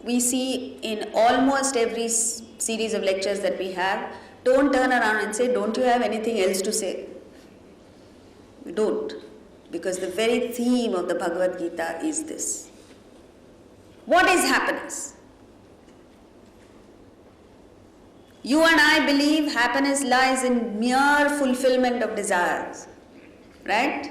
we see in almost every series of lectures that we have, don't turn around and say, don't you have anything else to say? We don't. Because the very theme of the Bhagavad Gita is this. What is happiness? You and I believe happiness lies in mere fulfillment of desires. Right?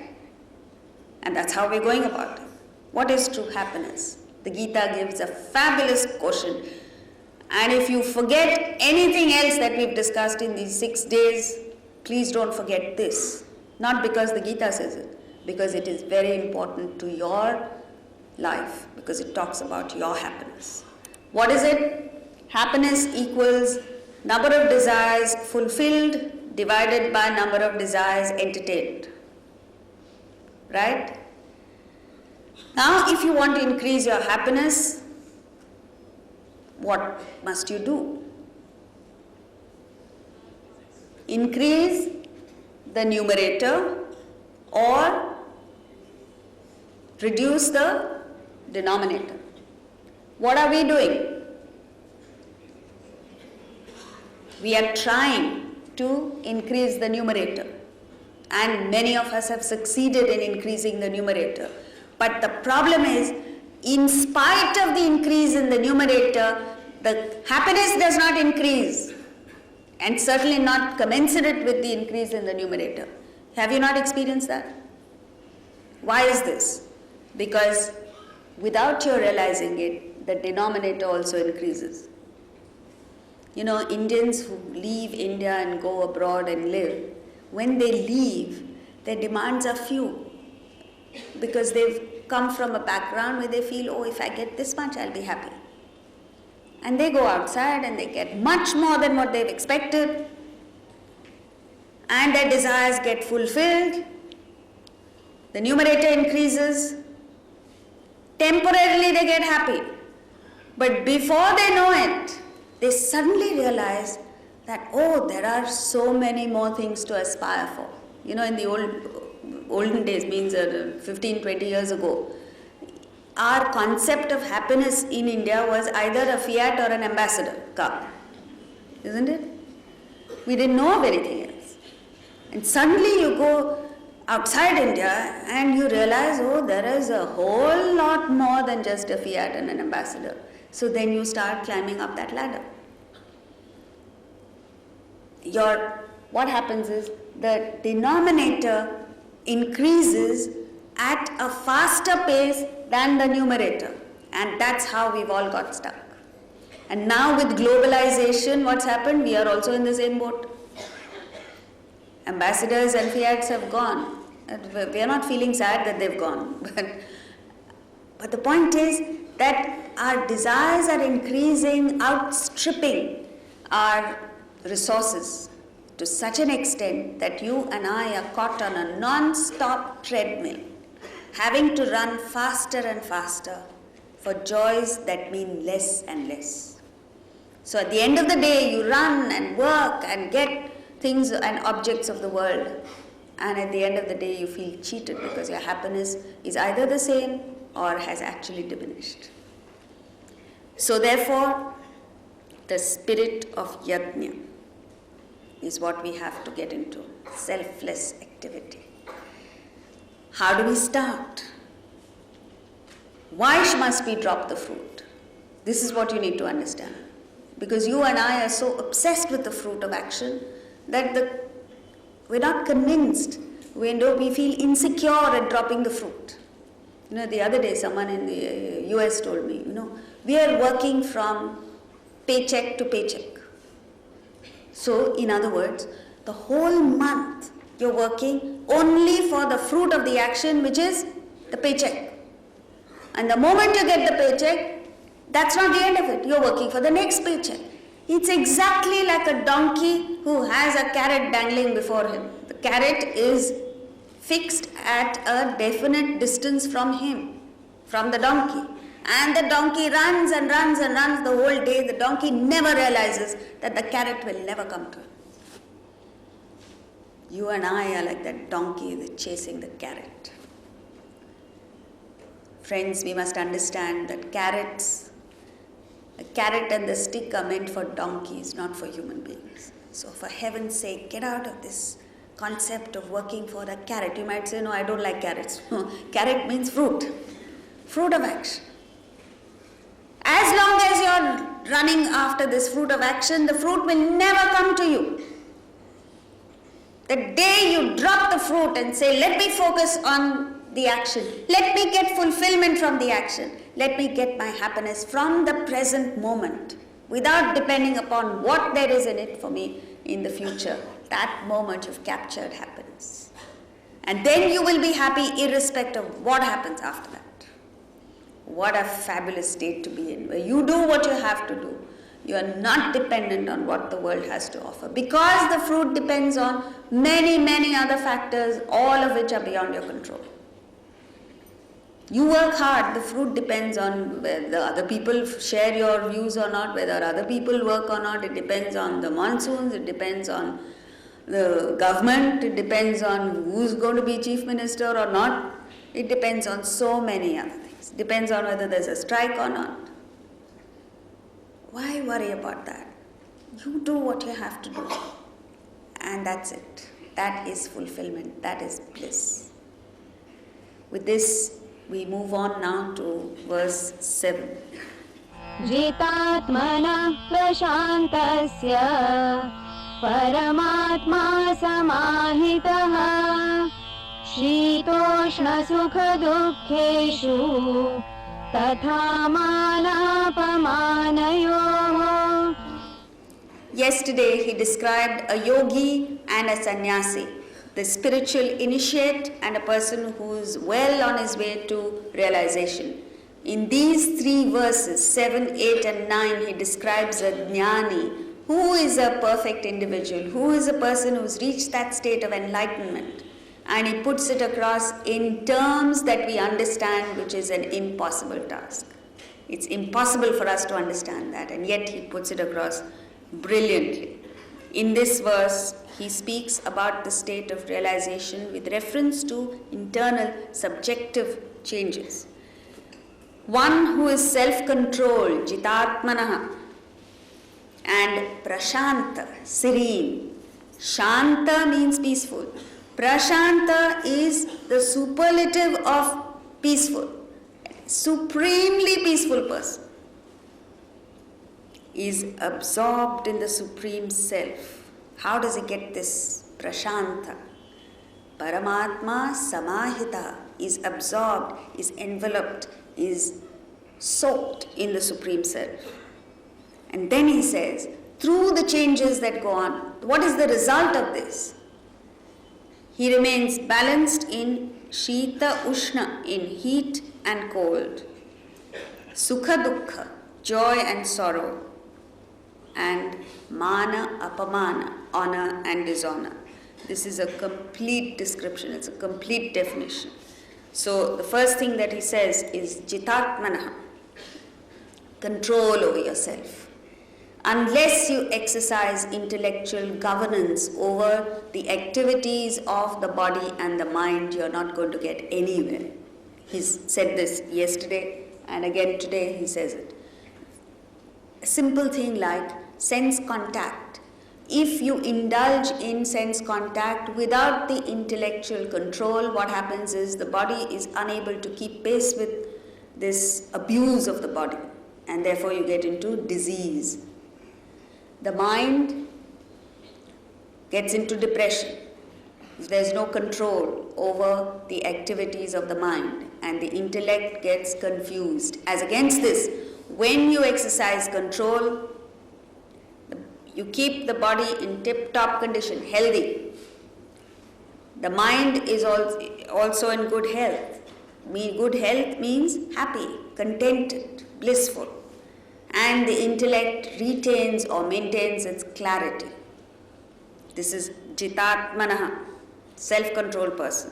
And that's how we're going about it. What is true happiness? The Gita gives a fabulous quotient. And if you forget anything else that we've discussed in these 6 days, please don't forget this. Not because the Gita says it, because it is very important to your life, because it talks about your happiness. What is it? Happiness equals number of desires fulfilled divided by number of desires entertained. Right? Now, if you want to increase your happiness, what must you do? Increase the numerator or reduce the denominator. What are we doing? We are trying to increase the numerator. And many of us have succeeded in increasing the numerator. But the problem is, in spite of the increase in the numerator, the happiness does not increase. And certainly not commensurate with the increase in the numerator. Have you not experienced that? Why is this? Because without your realizing it, the denominator also increases. You know, Indians who leave India and go abroad and live, when they leave, their demands are few. Because they've come from a background where they feel, oh, if I get this much, I'll be happy. And they go outside and they get much more than what they've expected. And their desires get fulfilled. The numerator increases. Temporarily they get happy. But before they know it, they suddenly realize that, oh, there are so many more things to aspire for. You know, in the olden days, means 15, 20 years ago, our concept of happiness in India was either a Fiat or an ambassador car. Isn't it? We didn't know of anything else. And suddenly you go outside India and you realize, oh, there is a whole lot more than just a Fiat and an ambassador. So then you start climbing up that ladder. What happens is the denominator increases at a faster pace than the numerator. And that's how we've all got stuck. And now with globalization, what's happened? We are also in the same boat. Ambassadors and Fiats have gone. We are not feeling sad that they've gone. But the point is that our desires are increasing, outstripping our resources to such an extent that you and I are caught on a non-stop treadmill, having to run faster and faster for joys that mean less and less. So at the end of the day, you run and work and get things and objects of the world, and at the end of the day, you feel cheated because your happiness is either the same or has actually diminished. So therefore, the spirit of yajna is what we have to get into, selfless activity. How do we start? Why must we drop the fruit? This is what you need to understand. Because you and I are so obsessed with the fruit of action that we're not convinced. We feel insecure at dropping the fruit. You know, the other day someone in the US told me, we are working from paycheck to paycheck. So, in other words, the whole month you're working only for the fruit of the action, which is the paycheck. And the moment you get the paycheck, that's not the end of it. You're working for the next paycheck. It's exactly like a donkey who has a carrot dangling before him. The carrot is fixed at a definite distance from him, from the donkey. And the donkey runs and runs and runs the whole day. The donkey never realizes that the carrot will never come to him. You and I are like that donkey that's chasing the carrot. Friends, we must understand that carrots carrot and the stick are meant for donkeys, not for human beings. So for heaven's sake, get out of this concept of working for a carrot. You might say, no, I don't like carrots. No, carrot means fruit. Fruit of action. As long as you're running after this fruit of action, the fruit will never come to you. The day you drop the fruit and say, let me focus on the action, let me get fulfillment from the action, let me get my happiness from the present moment, without depending upon what there is in it for me in the future, that moment you've captured happiness. And then you will be happy irrespective of what happens after that. What a fabulous state to be in, where you do what you have to do. You are not dependent on what the world has to offer, because the fruit depends on many, many other factors, all of which are beyond your control. You work hard, the fruit depends on whether other people share your views or not, whether other people work or not. It depends on the monsoons, it depends on the government, it depends on who's going to be chief minister or not. It depends on so many other things. It depends on whether there's a strike or not. Why worry about that? You do what you have to do. And that's it. That is fulfillment. That is bliss. With this, we move on now to verse 7. Jitatmana prashantasya paramatma samahitaha shitoshna sukha dukkheshu tatha manapamanayoh. Yesterday he described a yogi and a sannyasi, the spiritual initiate and a person who is well on his way to realization. In these 3 verses, 7, 8 and 9, he describes a jnani, who is a perfect individual, who is a person who's reached that state of enlightenment. And he puts it across in terms that we understand, which is an impossible task. It's impossible for us to understand that, and yet he puts it across brilliantly. In this verse, he speaks about the state of realization with reference to internal subjective changes. One who is self-controlled, jitatmanaha, and prashanta, serene. Shanta means peaceful. Prashanta is the superlative of peaceful. Supremely peaceful person is absorbed in the Supreme Self. How does he get this prashanta? Paramatma samahita, is absorbed, is enveloped, is soaked in the Supreme Self. And then he says, through the changes that go on, what is the result of this? He remains balanced in shita ushna, in heat and cold, sukha dukkha, joy and sorrow, and mana apamana, honor and dishonor. This is a complete description, it's a complete definition. So the first thing that he says is jitatmanaha, control over yourself. Unless you exercise intellectual governance over the activities of the body and the mind, you're not going to get anywhere. He's said this yesterday, and again today he says it. A simple thing like sense contact. If you indulge in sense contact without the intellectual control, what happens is the body is unable to keep pace with this abuse of the body, and therefore you get into disease. The mind gets into depression. There's no control over the activities of the mind, and the intellect gets confused. As against this, when you exercise control, you keep the body in tip-top condition, healthy. The mind is also in good health. Good health means happy, contented, blissful. And the intellect retains or maintains its clarity. This is jitatmanaha, self-controlled person.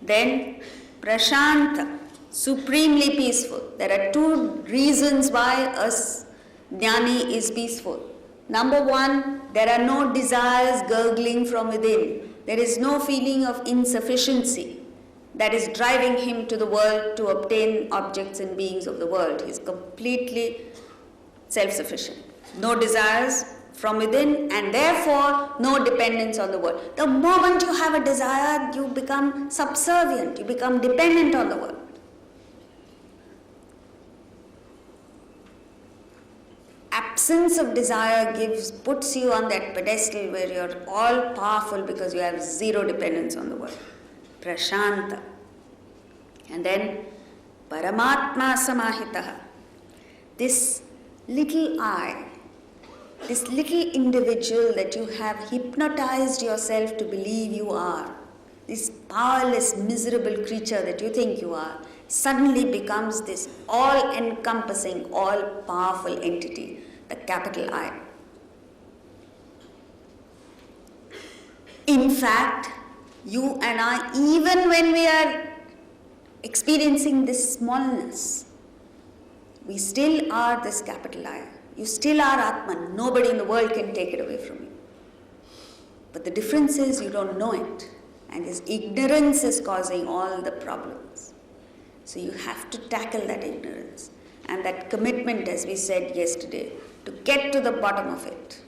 Then prashanta, supremely peaceful. There are 2 reasons why a jnani is peaceful. Number 1, there are no desires gurgling from within. There is no feeling of insufficiency that is driving him to the world to obtain objects and beings of the world. He is completely self-sufficient. No desires from within, and therefore no dependence on the world. The moment you have a desire, you become subservient, you become dependent on the world. Absence of desire puts you on that pedestal where you're all powerful because you have zero dependence on the world. Prashanta. And then Paramatma Samahitaha. This little I, this little individual that you have hypnotized yourself to believe you are, this powerless, miserable creature that you think you are, suddenly becomes this all-encompassing, all-powerful entity, the capital I. In fact, you and I, even when we are experiencing this smallness, we still are this capital I. You still are Atman. Nobody in the world can take it away from you. But the difference is you don't know it. And this ignorance is causing all the problems. So you have to tackle that ignorance. And that commitment, as we said yesterday, to get to the bottom of it,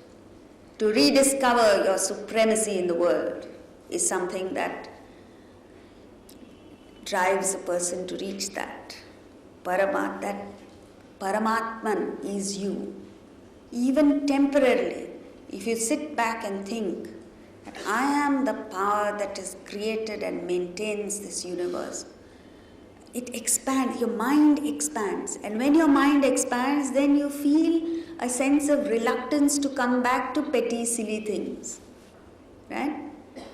to rediscover your supremacy in the world, is something that drives a person to reach that. That Paramatman is you. Even temporarily, if you sit back and think that I am the power that has created and maintains this universe, it expands, your mind expands. And when your mind expands, then you feel a sense of reluctance to come back to petty, silly things. Right?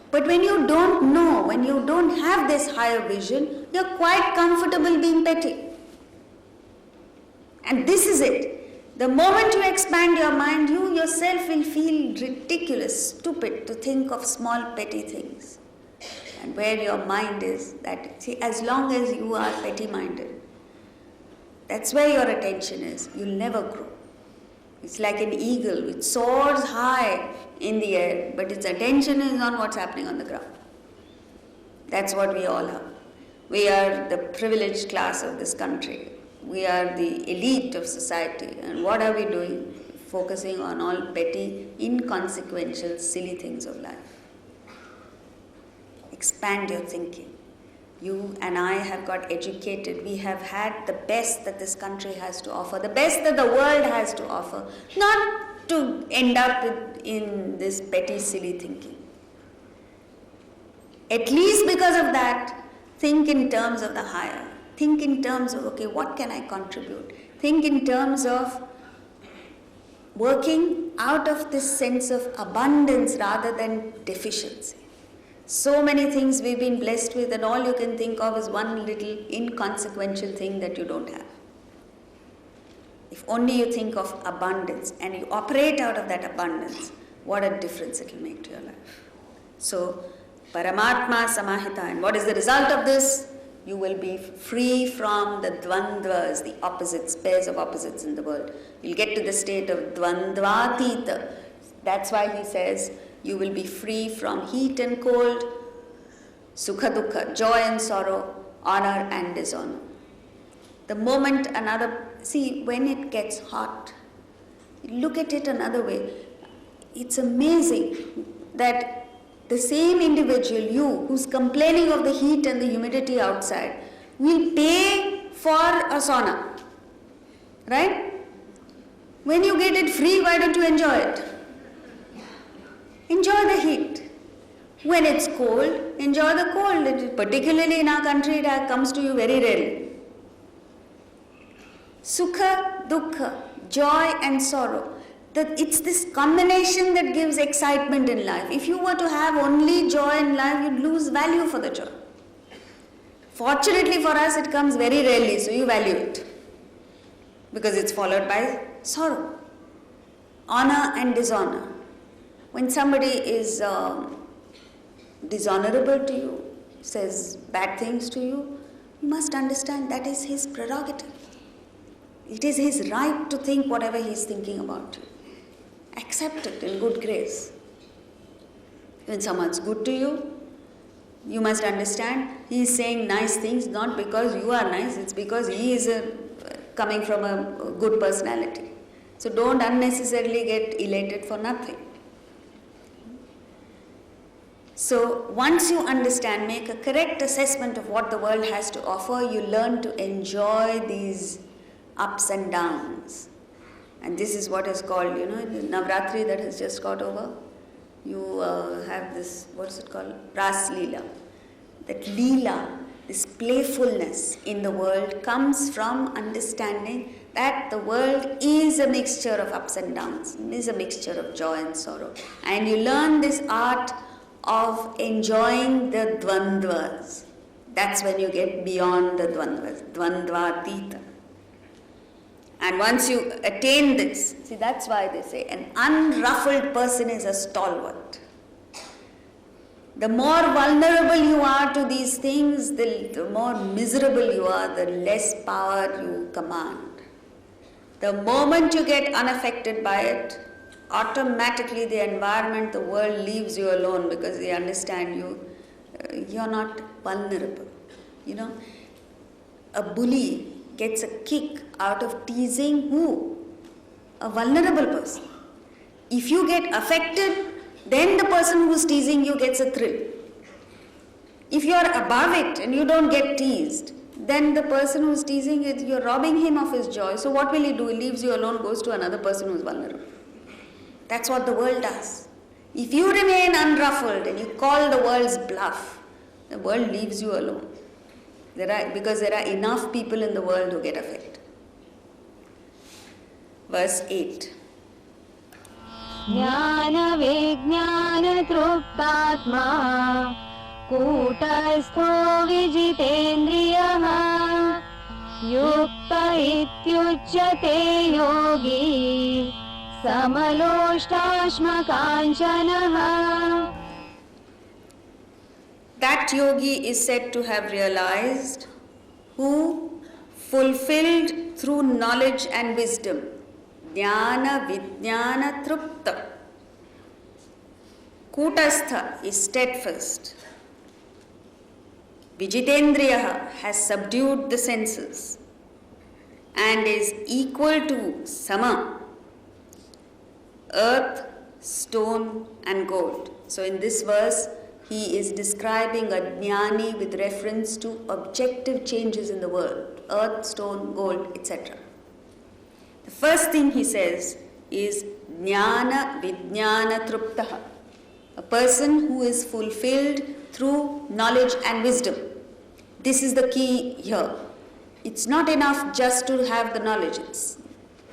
But when you don't know, when you don't have this higher vision, you're quite comfortable being petty. And this is it. The moment you expand your mind, you yourself will feel ridiculous, stupid to think of small petty things. And where your mind is, that, see, as long as you are petty-minded, that's where your attention is. You'll never grow. It's like an eagle which soars high in the air, but its attention is on what's happening on the ground. That's what we all are. We are the privileged class of this country. We are the elite of society. And what are we doing? Focusing on all petty, inconsequential, silly things of life. Expand your thinking. You and I have got educated. We have had the best that this country has to offer, the best that the world has to offer, not to end up in this petty, silly thinking. At least because of that, think in terms of the higher. Think in terms of, okay, what can I contribute? Think in terms of working out of this sense of abundance rather than deficiency. So many things we've been blessed with, and all you can think of is one little inconsequential thing that you don't have. If only you think of abundance and you operate out of that abundance, what a difference it will make to your life. So, Paramatma Samahita. And what is the result of this? You will be free from the dvandvas, the opposites, pairs of opposites in the world. You'll get to the state of dvandvatita. That's why he says, you will be free from heat and cold, sukha dukkha, joy and sorrow, honor and dishonor. The moment when it gets hot, look at it another way. It's amazing that the same individual, you, who's complaining of the heat and the humidity outside, will pay for a sauna. Right? When you get it free, why don't you enjoy it? Enjoy the heat. When it's cold, enjoy the cold. Particularly in our country, it comes to you very rarely. Sukha, dukkha, joy and sorrow. It's this combination that gives excitement in life. If you were to have only joy in life, you'd lose value for the joy. Fortunately for us, it comes very rarely, so you value it. Because it's followed by sorrow. Honor and dishonor. When somebody is dishonorable to you, says bad things to you, you must understand that is his prerogative. It is his right to think whatever he is thinking about you. Accept it in good grace. When someone's good to you, you must understand he is saying nice things not because you are nice, it's because he is coming from a good personality. So don't unnecessarily get elated for nothing. So once you understand, make a correct assessment of what the world has to offer, you learn to enjoy these ups and downs. And this is what is called, the Navratri that has just got over. You have this, what's it called? Ras Leela. That Leela, this playfulness in the world, comes from understanding that the world is a mixture of ups and downs, is a mixture of joy and sorrow. And you learn this art of enjoying the dvandvas. That's when you get beyond the dvandvas, dvandvatita. And once you attain this, see, that's why they say an unruffled person is a stalwart. The more vulnerable you are to these things, the more miserable you are, the less power you command. The moment you get unaffected by it, automatically the environment, the world leaves you alone because they understand you're not vulnerable. A bully gets a kick out of teasing who? A vulnerable person. If you get affected, then the person who's teasing you gets a thrill. If you're above it and you don't get teased, then the person who's teasing it, you're robbing him of his joy. So what will he do? He leaves you alone, goes to another person who's vulnerable. That's what the world does. If you remain unruffled and you call the world's bluff, the world leaves you alone. Because there are enough people in the world who get affected. Verse 8. Jnana vijnana truptatma kutastho vijitendriyaha yukta ityuchyate yogi samaloštashma kanchanaha. That yogi is said to have realized who fulfilled through knowledge and wisdom. Jnana vijnana trupta. Kutastha is steadfast. Vijitendriyaha has subdued the senses and is equal to sama, earth, stone and gold. So in this verse, he is describing a jnani with reference to objective changes in the world, earth, stone, gold, etc. The first thing he says is jnana vijnana truptaha, a person who is fulfilled through knowledge and wisdom. This is the key here. It's not enough just to have the knowledge.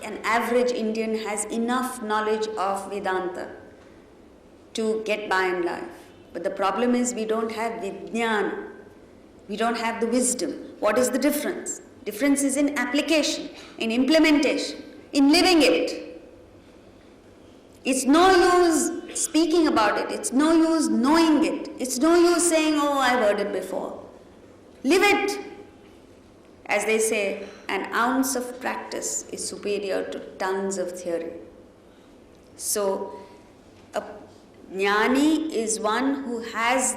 An average Indian has enough knowledge of Vedanta to get by in life. But the problem is we don't have vijnana. We don't have the wisdom. What is the difference? Difference is in application, in implementation, in living it. It's no use speaking about it. It's no use knowing it. It's no use saying, oh, I've heard it before. Live it. As they say, an ounce of practice is superior to tons of theory. So, a jnani is one who has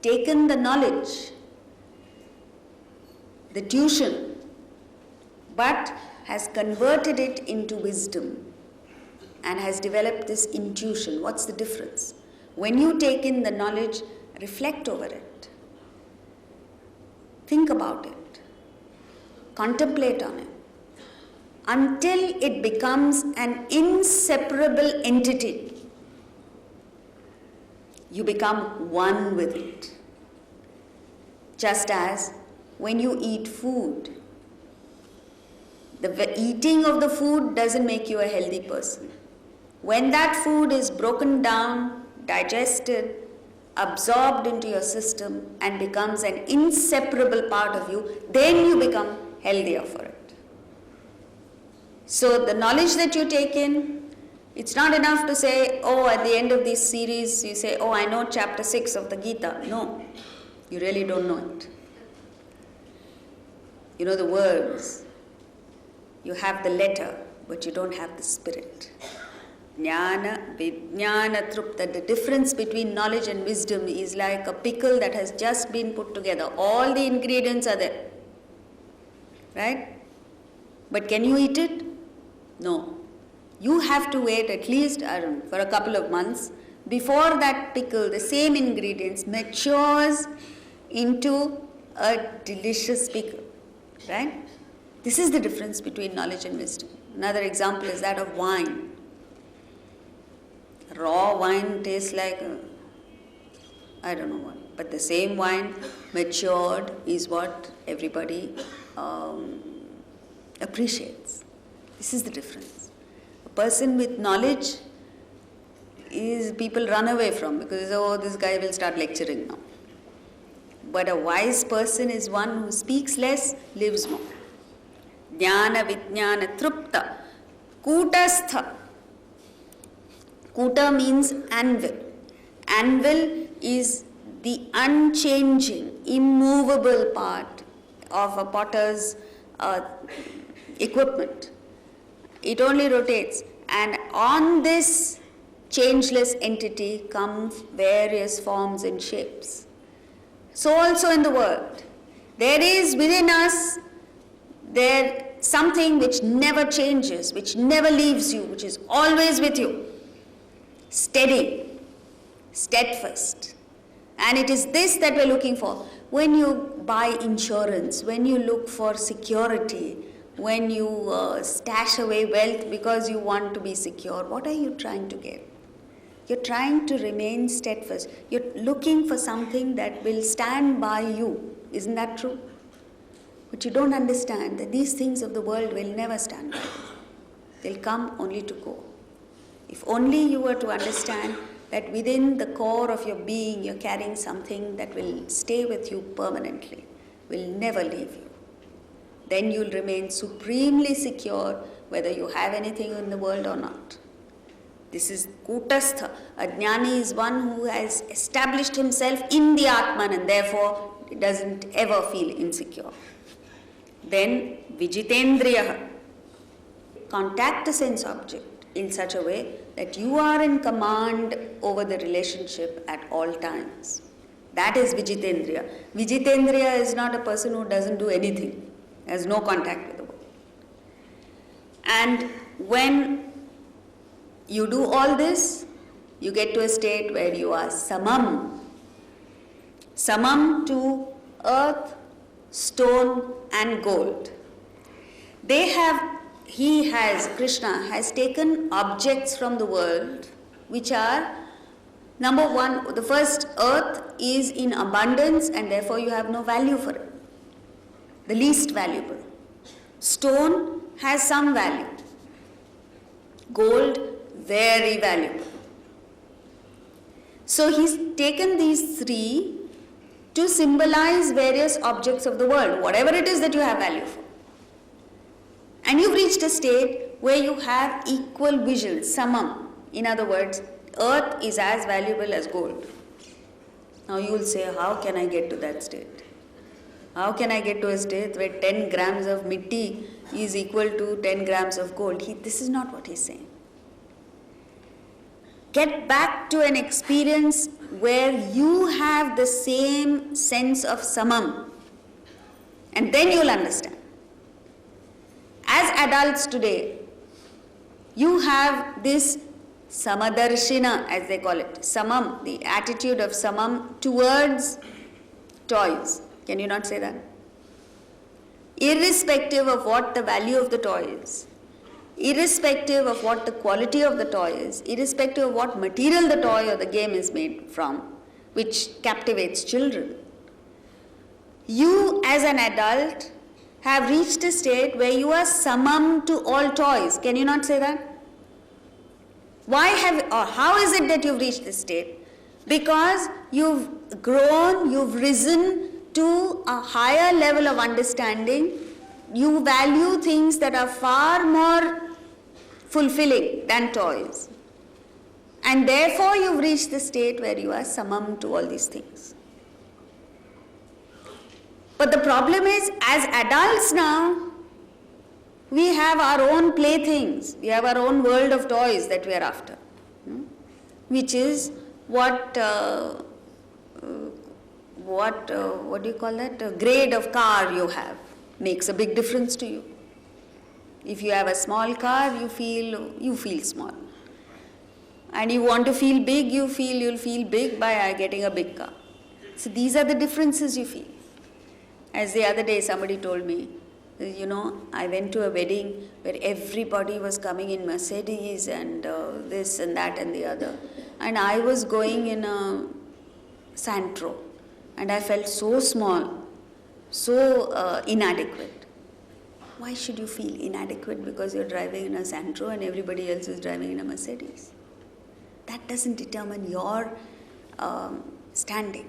taken the knowledge, the tuition, but has converted it into wisdom and has developed this intuition. What's the difference? When you take in the knowledge, reflect over it. Think about it. Contemplate on it. Until it becomes an inseparable entity. You become one with it. Just as when you eat food, the eating of the food doesn't make you a healthy person. When that food is broken down, digested, absorbed into your system and becomes an inseparable part of you, then you become healthier for it. So the knowledge that you take in, it's not enough to say, oh, at the end of this series, you say, oh, I know chapter 6 of the Gita. No, you really don't know it. You know the words. You have the letter, but you don't have the spirit. Jnana, vijnana, trupta. The difference between knowledge and wisdom is like a pickle that has just been put together. All the ingredients are there. Right? But can you eat it? No. You have to wait at least, I don't know, for a couple of months before that pickle, the same ingredients, matures into a delicious pickle, right? This is the difference between knowledge and wisdom. Another example is that of wine. Raw wine tastes like, I don't know what, but the same wine matured is what everybody appreciates. This is the difference. A person with knowledge is people run away from because, oh, this guy will start lecturing now. But a wise person is one who speaks less, lives more. Jnana vijnana trupta kutastha. Kuta means anvil. Anvil is the unchanging, immovable part of a potter's equipment. It only rotates, and on this changeless entity come various forms and shapes. So also in the world, there is within us something which never changes, which never leaves you, which is always with you. Steady, steadfast. And it is this that we're looking for. When you buy insurance, when you look for security, when you stash away wealth because you want to be secure, what are you trying to get? You're trying to remain steadfast. You're looking for something that will stand by you. Isn't that true? But you don't understand that these things of the world will never stand by you. They'll come only to go. If only you were to understand that within the core of your being, you're carrying something that will stay with you permanently, will never leave you. Then you'll remain supremely secure whether you have anything in the world or not. This is kutastha. A jnani is one who has established himself in the Atman and therefore doesn't ever feel insecure. Then vijitendriyaha. Contact the sense object in such a way that you are in command over the relationship at all times. That is vijitendriya. Vijitendriya is not a person who doesn't do anything, has no contact with the world. And when you do all this, you get to a state where you are samam. Samam to earth, stone and gold. Krishna has taken objects from the world which are, number one, the first, earth is in abundance and therefore you have no value for it. The least valuable. Stone has some value. Gold, very valuable. So he's taken these three to symbolize various objects of the world, whatever it is that you have value for. And you've reached a state where you have equal vision, samam. In other words, earth is as valuable as gold. Now you will say, how can I get to that state? How can I get to a state where 10 grams of mitti is equal to 10 grams of gold? This is not what he's saying. Get back to an experience where you have the same sense of samam. And then you'll understand. As adults today, you have this samadarshina, as they call it, samam, the attitude of samam towards toys. Can you not say that? Irrespective of what the value of the toy is, irrespective of what the quality of the toy is, irrespective of what material the toy or the game is made from, which captivates children, you as an adult have reached a state where you are samam to all toys. Can you not say that? How is it that you've reached this state? Because you've grown, you've risen to a higher level of understanding. You value things that are far more fulfilling than toys. And therefore you've reached the state where you are samam to all these things. But the problem is, as adults now, we have our own playthings. We have our own world of toys that we are after. Which is what do you call that? A grade of car you have makes a big difference to you. If you have a small car, you feel small. And you want to feel big, you'll feel big by getting a big car. So these are the differences you feel. As the other day somebody told me, I went to a wedding where everybody was coming in Mercedes and this and that and the other. And I was going in a Santro. And I felt so small, so inadequate. Why should you feel inadequate because you're driving in a Santro and everybody else is driving in a Mercedes? That doesn't determine your standing.